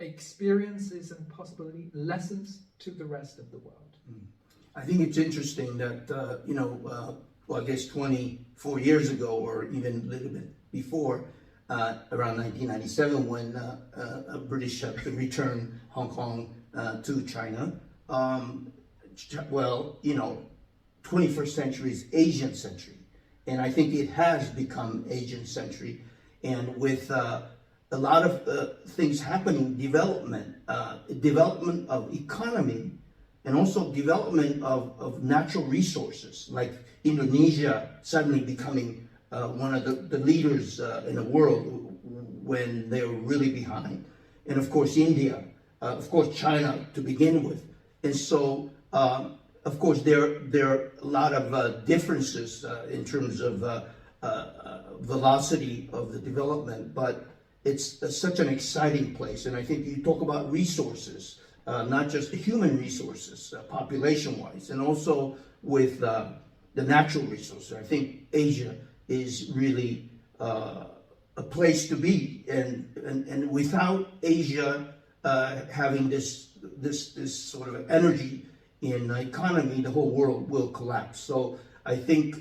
experiences and possibly lessons to the rest of the world. I think it's interesting that, I guess 24 years ago, or even a little bit before, around 1997, when British returned Hong Kong to China. 21st century is Asian century, and I think it has become Asian century, and with a lot of things happening, development of economy, and also development of natural resources, like Indonesia suddenly becoming one of the leaders in the world when they were really behind, and of course India, of course China to begin with, and so of course there are a lot of differences in terms of velocity of the development, but it's such an exciting place. And I think you talk about resources, not just human resources, population-wise, and also with the natural resources. I think Asia is really a place to be, and without Asia having this sort of energy in the economy, the whole world will collapse. So I think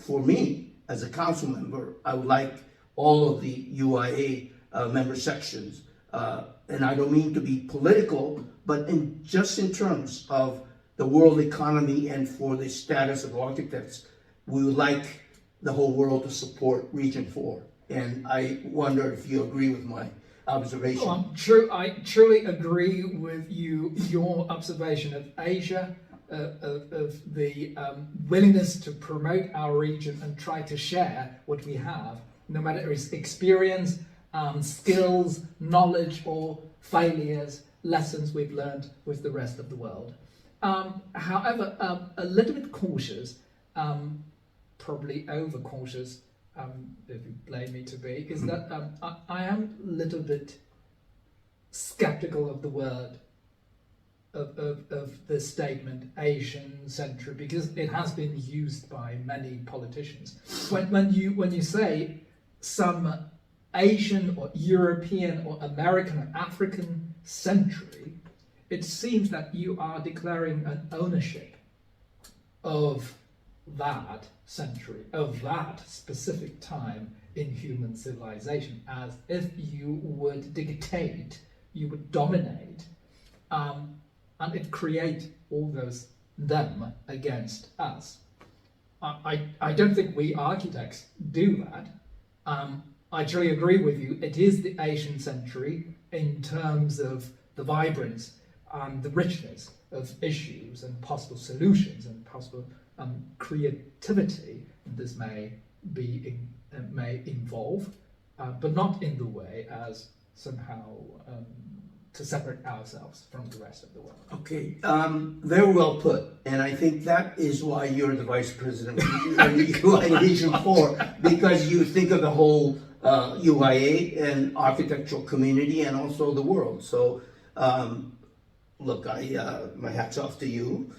for me, as a council member, I would like all of the UIA member sections, and I don't mean to be political, but just in terms of the world economy and for the status of architects, we would like the whole world to support Region 4. And I wonder if you agree with my observation. I truly agree with your observation of Asia, of the willingness to promote our region and try to share what we have, no matter it's experience, skills, knowledge, or failures, lessons we've learned with the rest of the world. However, a little bit cautious, probably over-cautious, if you blame me to be, is that I am a little bit skeptical of the word, of the statement Asian-centric, because it has been used by many politicians. When you say some Asian or European or American or African century, it seems that you are declaring an ownership of that century, of that specific time in human civilization, as if you would dictate, you would dominate, and it create all those them against us. I don't think we architects do that. I truly agree with you. It is the Asian century in terms of the vibrance and the richness of issues and possible solutions and possible creativity this may involve, but not in the way as somehow to separate ourselves from the rest of the world. Okay, very well put, and I think that is why you're the vice president of UIA Region 4, because you think of the whole UIA and architectural community and also the world. So, look, my hat's off to you.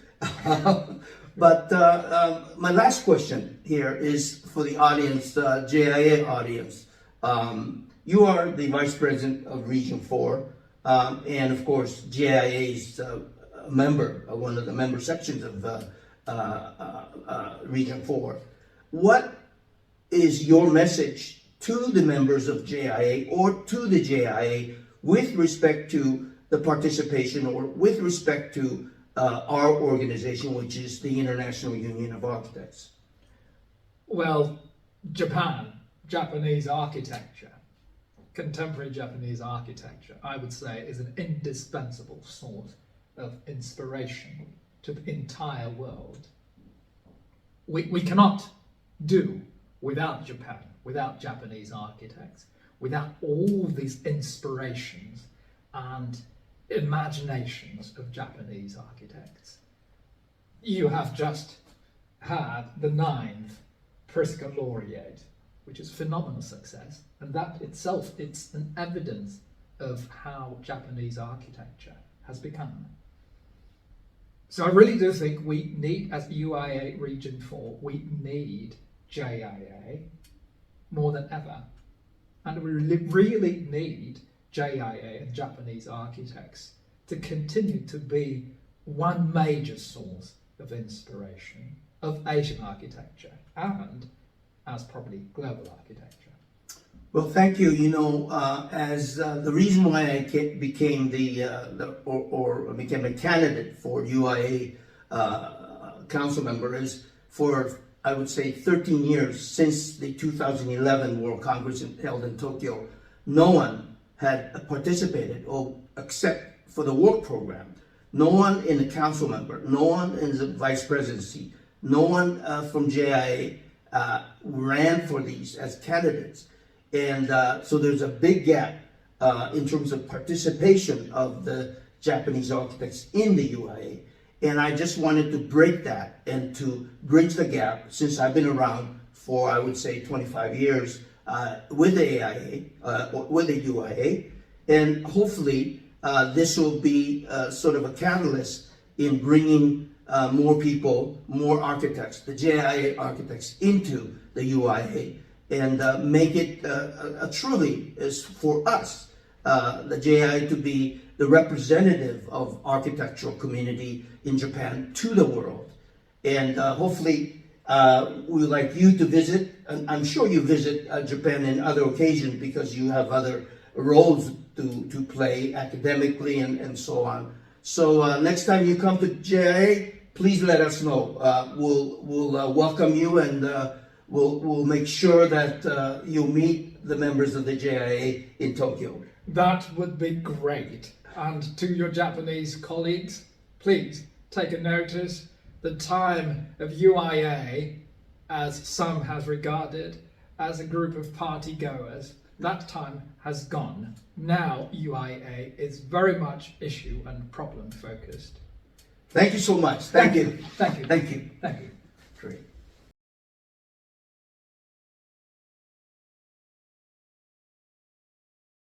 But my last question here is for the audience, JIA audience. You are the vice president of Region 4, and of course, JIA is a member, one of the member sections of Region 4. What is your message to the members of JIA or to the JIA with respect to the participation or with respect to our organization, which is the International Union of Architects? Well, Japanese architecture, contemporary Japanese architecture, I would say, is an indispensable source of inspiration to the entire world. We cannot do without Japan, without Japanese architects, without all these inspirations and imaginations of Japanese architects. You have just had the 9th Pritzker Laureate, which is phenomenal success, and that itself, it's an evidence of how Japanese architecture has become. So I really do think we need, as UIA Region 4, we need JIA more than ever. And we really need JIA and Japanese architects to continue to be one major source of inspiration of Asian architecture and as probably global architecture. Well, thank you. You know, as the reason why I became became a candidate for UIA council member is for, I would say, 13 years since the 2011 World Congress held in Tokyo, no one had participated, or except for the work program. No one in the council member, no one in the vice presidency, no one from JIA ran for these as candidates. And so there's a big gap in terms of participation of the Japanese architects in the UIA. And I just wanted to break that and to bridge the gap, since I've been around for, I would say, 25 years with the AIA, with the UIA. And hopefully this will be sort of a catalyst in bringing more people, more architects, the JIA architects, into the UIA, and make it truly is for us, the JIA, to be the representative of architectural community in Japan to the world. And hopefully we would like you to visit, and I'm sure you visit Japan in other occasions because you have other roles to play academically and so on. So next time you come to JIA, please let us know. We'll welcome you, and we'll make sure that you'll meet the members of the JIA in Tokyo. That would be great. And to your Japanese colleagues, please take a notice. The time of UIA, as some has regarded as a group of party goers, that time has gone. Now UIA is very much issue and problem focused. Thank you so much. Thank you. Thank you. Thank you. Thank you. Great.